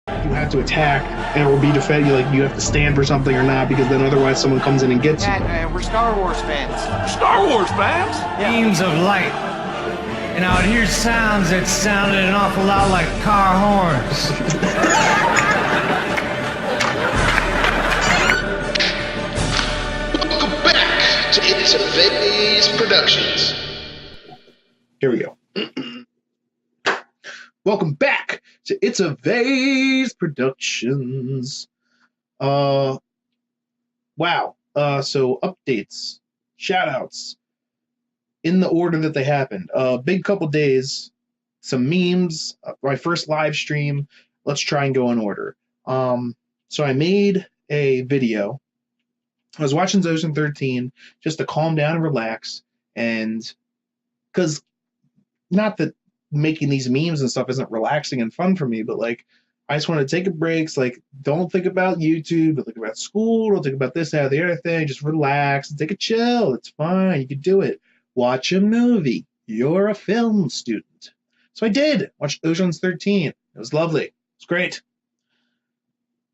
You have to attack and or be defended. You have to stand for something or not, because then otherwise someone comes in and gets you. Yeah, we're Star Wars fans. Star Wars fans? Beams of light. And I would hear sounds that sounded an awful lot like car horns. Welcome back to It's a Vase Productions. Here we go. Welcome back to It's a Vase Productions. Wow. So updates, shoutouts, in the order that they happened. Big couple days, some memes, my first live stream. Let's try and go in order. So I made a video. I was watching Zozen 13 just to calm down and relax, and because not that making these memes and stuff isn't relaxing and fun for me, but like I just want to take a break. So, like, don't think about YouTube, don't think about school, don't think about this, that, or the other thing. Just relax and take a chill. It's fine. You can do it. Watch a movie. You're a film student. So I did. Watched Ocean's 13. It was lovely. It was great.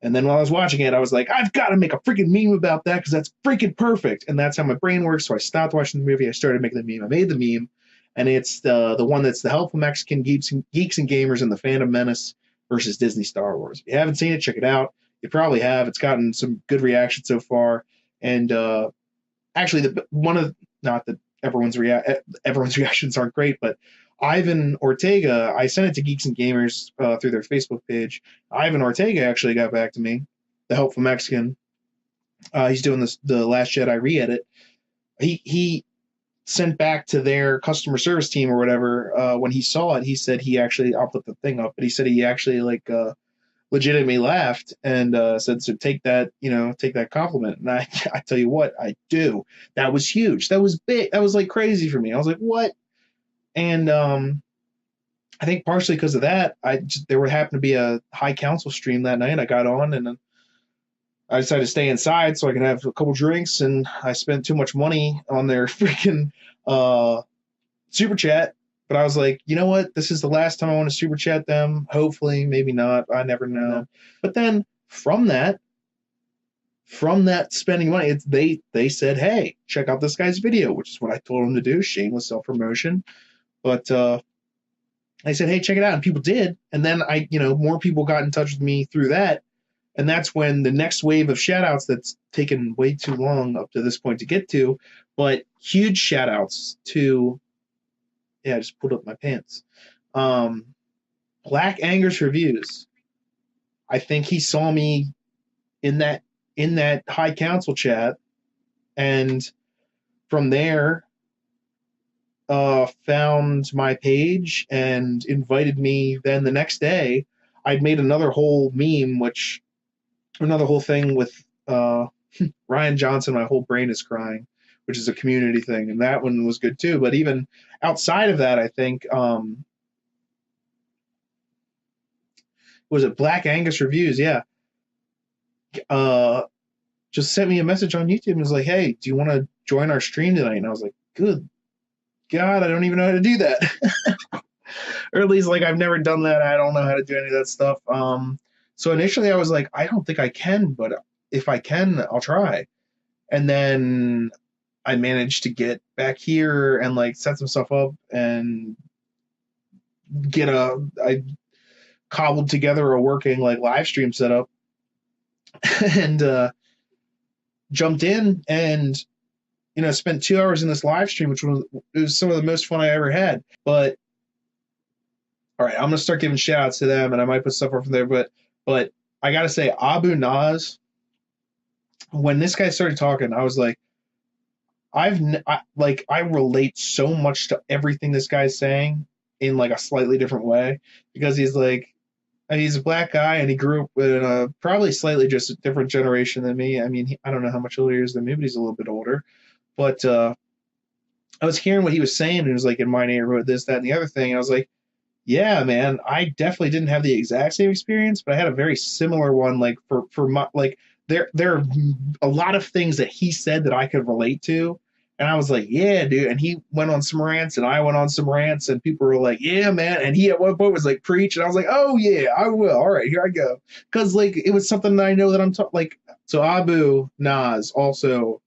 And then while I was watching it, I was like, I've got to make a freaking meme about that because that's freaking perfect. And that's how my brain works. So I stopped watching the movie. I started making the meme. I made the meme. And it's the one that's the helpful Mexican geeks and gamers and the Phantom Menace versus Disney Star Wars. If you haven't seen it, check it out. You probably have. It's gotten some good reaction so far. And actually, not that everyone's reactions aren't great, but Ivan Ortega, I sent it to Geeks and Gamers through their Facebook page. Ivan Ortega actually got back to me, the helpful Mexican. He's doing the Last Jedi re-edit. He sent back to their customer service team or whatever. When he saw it, he said he actually, I'll put the thing up, but he said he actually legitimately laughed and said, so take that compliment. And I tell you what, I do. That was huge. That was big. That was like crazy for me. I was like, what? And I think partially because of that, there happened to be a high council stream that night. I got on and I decided to stay inside so I could have a couple drinks, and I spent too much money on their freaking super chat. But I was like, you know what? This is the last time I want to super chat them. Hopefully, maybe not. I never know. But then from that spending money, they said, hey, check out this guy's video, which is what I told them to do. Shameless self-promotion. But I said, hey, check it out. And people did. And then more people got in touch with me through that. And that's when the next wave of shout-outs that's taken way too long up to this point to get to, but huge shout-outs to, I just pulled up my pants. Black Angus Reviews. I think he saw me in that high council chat, and from there found my page and invited me. Then the next day, I'd made another whole meme, another whole thing with Ryan Johnson, My Whole Brain is Crying, which is a community thing, and that one was good too. But even outside of that, I think was it Black Angus Reviews? Yeah. Just sent me a message on YouTube and was like, hey, do you want to join our stream tonight? And I was like, good God, I don't even know how to do that. Or at least, like, I've never done that. I don't know how to do any of that stuff. So initially I was like, I don't think I can, but if I can, I'll try. And then I managed to get back here and like set some stuff up and I cobbled together a working like live stream setup and jumped in and spent 2 hours in this live stream, which was some of the most fun I ever had. But all right, I'm gonna start giving shout outs to them, and I might put stuff up from there, but I gotta say, Abu Naz, when this guy started talking, I was like, I relate so much to everything this guy's saying in like a slightly different way, because he's a black guy and he grew up in a probably slightly just a different generation than me. I mean, I don't know how much older he is than me, but he's a little bit older. But I was hearing what he was saying, and it was like, in my neighborhood, this, that, and the other thing. And I was like, yeah, man, I definitely didn't have the exact same experience, but I had a very similar one. Like for my, like there are a lot of things that he said that I could relate to, And I was like, yeah, dude. And he went on some rants and I went on some rants and people were like, yeah, man. And he at one point was like, preach. And I was like, oh, yeah, I will. All right, here I go. Because like it was something that I know that I'm like. So Abu Nas also,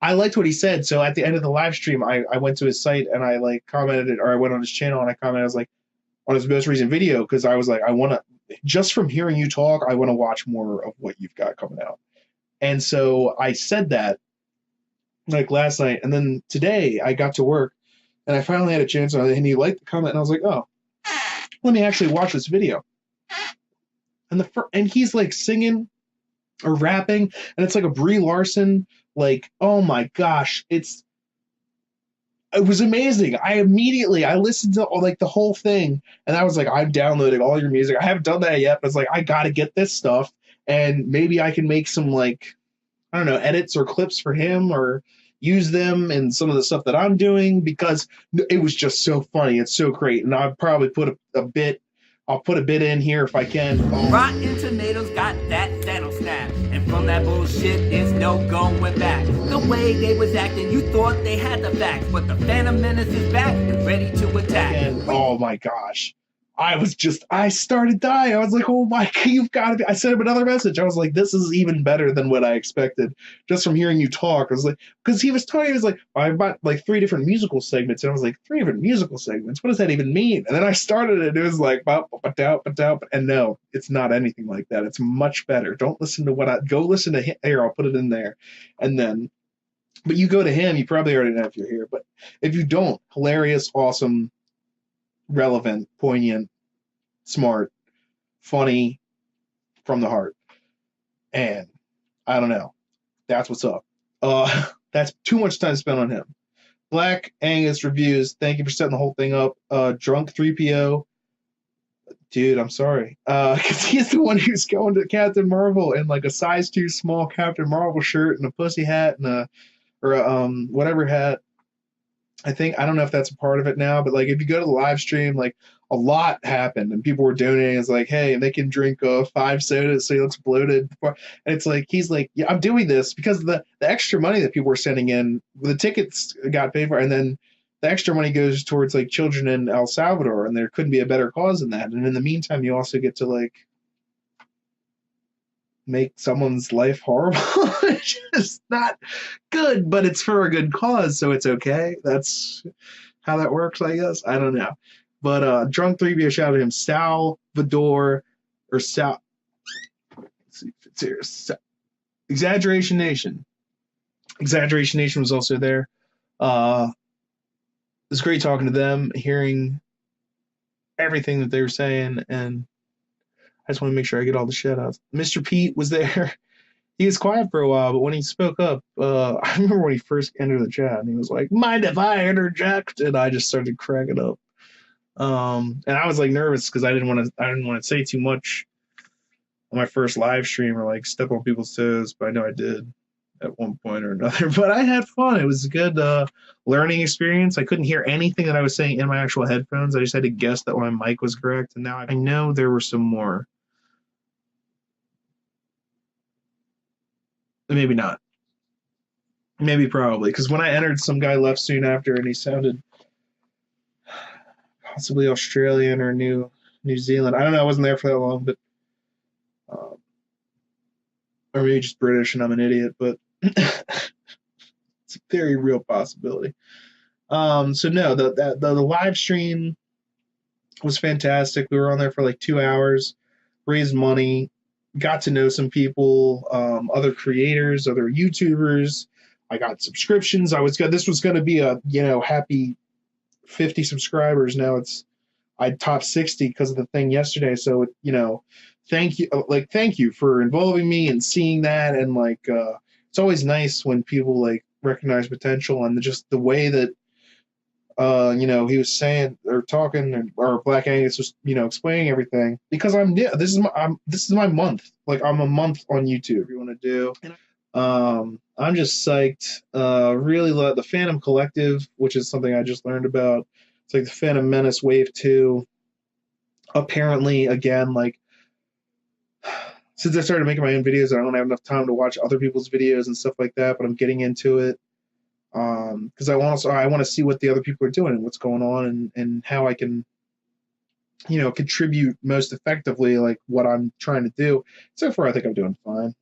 I liked what he said. So at the end of the live stream, I went to his site and I like commented, or I went on his channel and I commented, I was like, on his most recent video, because I was like, I want to, just from hearing you talk, I want to watch more of what you've got coming out. And so I said that like last night, and then today I got to work and I finally had a chance, and he liked the comment, and I was like, oh, let me actually watch this video. And he's like singing or rapping, and it's like a Brie Larson, like, oh my gosh, it was amazing. I listened to like the whole thing, and I was like, I'm downloading all your music. I haven't done that yet, but it's like, I gotta get this stuff, and maybe I can make some like, I don't know, edits or clips for him or use them in some of the stuff that I'm doing, because it was just so funny. It's so great. And I'll probably put I'll put a bit in here if I can. Rotten Tomatoes got that saddle snap, and from that bullshit, there's no going back. The way they was acting, you thought they had the facts, but the Phantom Menace is back and ready to attack. And oh my gosh, I started dying. I was like, oh my, you've got to be. I sent him another message. I was like, this is even better than what I expected just from hearing you talk. I was like, because he was like, I've got like 3 different musical segments. And I was like, 3 different musical segments? What does that even mean? And then I started it. It was like, and no, it's not anything like that. It's much better. Don't listen to go listen to him. Here, I'll put it in there. And then, but you go to him, you probably already know if you're here. But if you don't, hilarious, awesome, relevant, poignant, smart, funny, from the heart. And I don't know. That's what's up. That's too much time spent on him. Black Angus Reviews, thank you for setting the whole thing up. Drunk 3PO, dude, I'm sorry. Because he's the one who's going to Captain Marvel in like a size 2 small Captain Marvel shirt and a pussy hat and whatever hat. I don't know if that's a part of it now, but like if you go to the live stream, like a lot happened and people were donating. It's like, hey, they can drink 5 sodas so he looks bloated. And it's like, he's like, yeah, I'm doing this because the extra money that people were sending in, the tickets got paid for, and then the extra money goes towards like children in El Salvador, and there couldn't be a better cause than that. And in the meantime, you also get to like make someone's life horrible. It's just not good, but it's for a good cause, so it's okay. That's how that works, I guess. I don't know. But Drunk 3B, shout out to him. Salvador, or Sal. Let's see if it's here. Exaggeration Nation. Exaggeration Nation was also there. It was great talking to them, hearing everything that they were saying, and I just want to make sure I get all the shout outs. Mr. Pete was there. He was quiet for a while, but when he spoke up, I remember when he first entered the chat, and he was like, mind if I interject? And I just started cracking up. And I was like nervous because I didn't want to say too much on my first live stream or like step on people's toes, but I know I did at one point or another. But I had fun. It was a good learning experience. I couldn't hear anything that I was saying in my actual headphones. I just had to guess that my mic was correct, and now I know there were some more. Maybe not. Maybe probably. Because when I entered, some guy left soon after, and he sounded possibly Australian or New Zealand. I don't know. I wasn't there for that long, but or maybe just British, and I'm an idiot. But it's a very real possibility. So no, the live stream was fantastic. We were on there for like 2 hours, raised money. Got to know some people, other creators, other YouTubers. I got subscriptions. This was going to be a, happy 50 subscribers. Now I topped 60 because of the thing yesterday. So, thank you for involving me and seeing that. And like, it's always nice when people like recognize potential, and just the way that, he was saying or talking, or Black Angus was, explaining everything, because this is my month. Like, I'm a month on YouTube. You want to do? I'm just psyched. Really love the Phantom Collective, which is something I just learned about. It's like the Phantom Menace Wave 2. Apparently, again, like since I started making my own videos, I don't have enough time to watch other people's videos and stuff like that. But I'm getting into it because I want to see what the other people are doing and what's going on, and how I can, contribute most effectively, like what I'm trying to do. So far, I think I'm doing fine.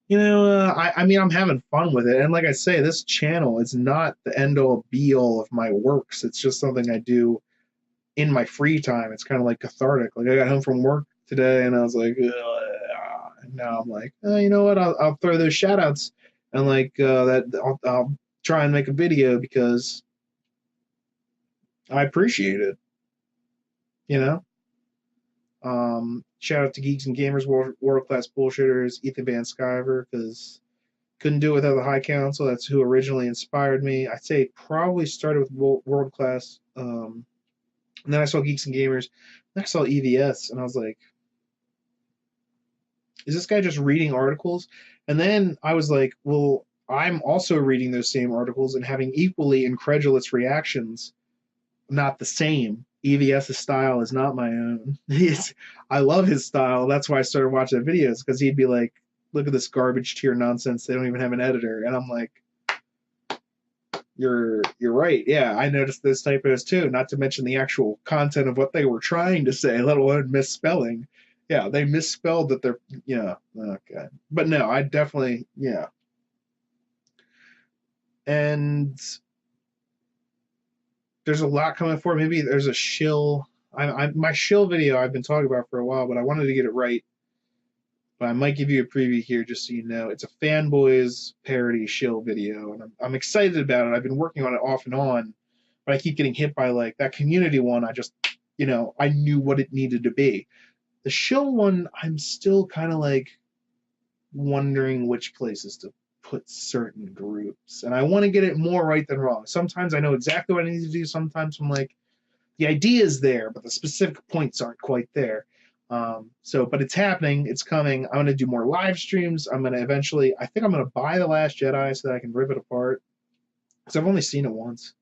I mean, I'm having fun with it. And like I say, this channel is not the end all be all of my works. It's just something I do in my free time. It's kind of like cathartic. Like I got home from work today and I was like, ugh. And now I'm like, oh, you know what? I'll throw those shout outs and I'll try and make a video because I appreciate it. Shout out to Geeks and Gamers, World Class Bullshitters, Ethan Van Sciver, because couldn't do it without the High Council. That's who originally inspired me. I'd say probably started with World Class, and then I saw Geeks and Gamers, then I saw EVS, and I was like, is this guy just reading articles? And then I was like, well, I'm also reading those same articles and having equally incredulous reactions, not the same. EVS's style is not my own. I love his style. That's why I started watching the videos, because he'd be like, look at this garbage tier nonsense. They don't even have an editor. And I'm like, you're right. Yeah, I noticed those typos too, not to mention the actual content of what they were trying to say, let alone misspelling. Yeah, they misspelled that they're, okay. But no, I definitely, yeah. And there's a lot coming for. Maybe there's a shill. My shill video I've been talking about for a while, but I wanted to get it right. But I might give you a preview here just so you know. It's a Fanboys parody shill video, and I'm excited about it. I've been working on it off and on, but I keep getting hit by like that community one. I just, I knew what it needed to be. The shill one, I'm still kind of like wondering which places to put certain groups, and I want to get it more right than wrong. Sometimes I know exactly what I need to do. Sometimes I'm like, the idea is there, but the specific points aren't quite there. But it's happening. It's coming. I'm going to do more live streams. I'm going to eventually, I think I'm going to buy The Last Jedi so that I can rip it apart, because I've only seen it once.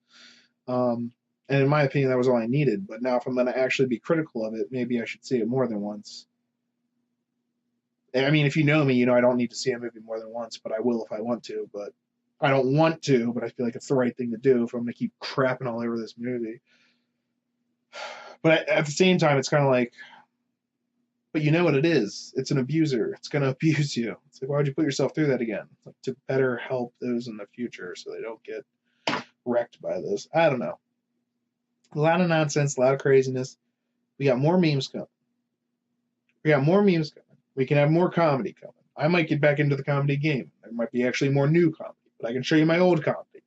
And in my opinion, that was all I needed. But now if I'm going to actually be critical of it, maybe I should see it more than once. I mean, if you know me, I don't need to see a movie more than once, but I will if I want to. But I don't want to, but I feel like it's the right thing to do if I'm going to keep crapping all over this movie. But at the same time, it's kind of like, but you know what it is. It's an abuser. It's going to abuse you. It's like, why would you put yourself through that again? Like, to better help those in the future so they don't get wrecked by this. I don't know. A lot of nonsense, a lot of craziness. We got more memes coming. We can have more comedy coming. I might get back into the comedy game. There might be actually more new comedy, but I can show you my old comedy.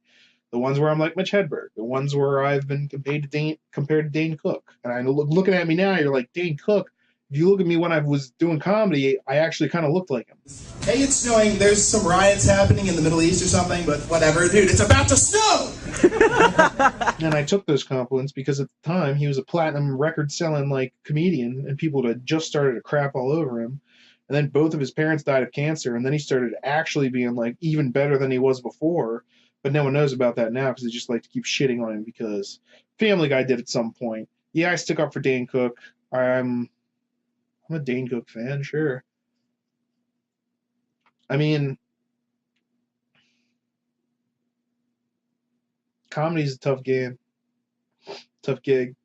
The ones where I'm like Mitch Hedberg. The ones where I've been compared to Dane Cook. And I looking at me now, you're like, Dane Cook? If you look at me when I was doing comedy, I actually kind of looked like him. Hey, it's snowing. There's some riots happening in the Middle East or something, but whatever. Dude, it's about to snow! And I took those compliments because at the time, he was a platinum record-selling comedian, and people had just started to crap all over him. And then both of his parents died of cancer, and then he started actually being even better than he was before. But no one knows about that now because they just like to keep shitting on him because Family Guy did at some point. Yeah, I stick up for Dane Cook. I'm a Dane Cook fan, sure. I mean, comedy's a tough game. Tough gig.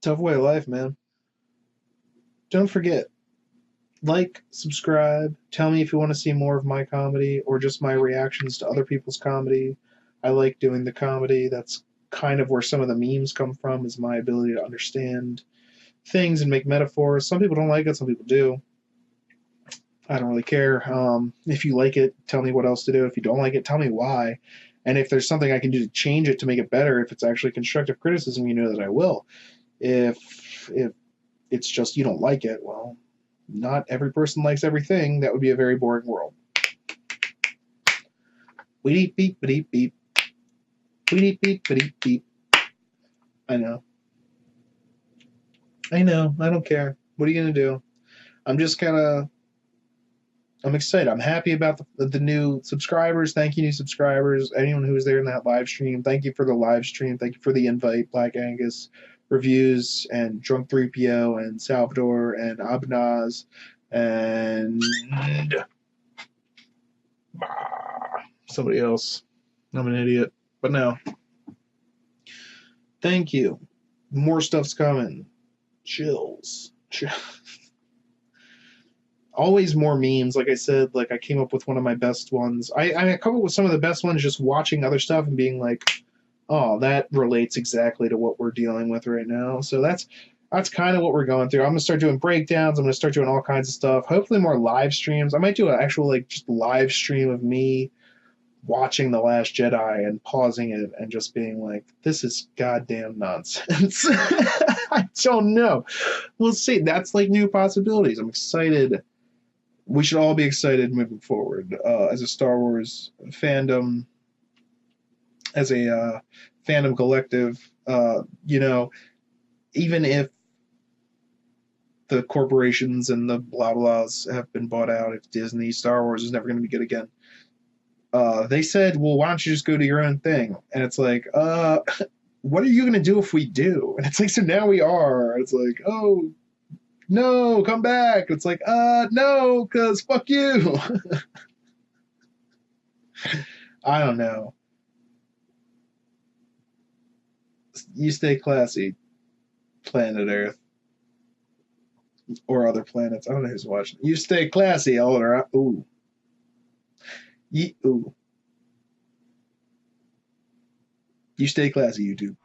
Tough way of life, man. Don't forget. Like, subscribe, tell me if you want to see more of my comedy or just my reactions to other people's comedy. I like doing the comedy. That's kind of where some of the memes come from, is my ability to understand things and make metaphors. Some people don't like it, some people do. I don't really care. If you like it, tell me what else to do. If you don't like it, tell me why. And if there's something I can do to change it to make it better, if it's actually constructive criticism, you know that I will. If it's just you don't like it, well, not every person likes everything. That would be a very boring world. Beep beep beep beep. Beep beep beep beep. I know. I don't care. What are you gonna do? I'm excited. I'm happy about the new subscribers. Thank you, new subscribers. Anyone who was there in that live stream. Thank you for the live stream. Thank you for the invite, Black Angus. reviews, and Drunk 3PO, and Salvador, and Abnaz, and somebody else. I'm an idiot. But no. Thank you. More stuff's coming. Chills. Always more memes. Like I said, like I came up with one of my best ones. I come up with some of the best ones just watching other stuff and being like, oh, that relates exactly to what we're dealing with right now. So that's kind of what we're going through. I'm gonna start doing breakdowns. I'm gonna start doing all kinds of stuff. Hopefully more live streams. I might do an actual like just live stream of me watching The Last Jedi and pausing it and just being like, this is goddamn nonsense. I don't know. We'll see. That's like new possibilities. I'm excited. We should all be excited moving forward as a Star Wars fandom, as a fandom collective. You know, even if the corporations and the blah blahs have been bought out, if Disney, Star Wars is never going to be good again. They said, well, why don't you just go do your own thing? And it's like, what are you going to do if we do? And it's like, so now we are. It's like, oh, no, come back. It's like, no, because fuck you. I don't know. You stay classy, planet Earth. Or other planets. I don't know who's watching. You stay classy, Alder. Ooh. Ooh. You stay classy, YouTube.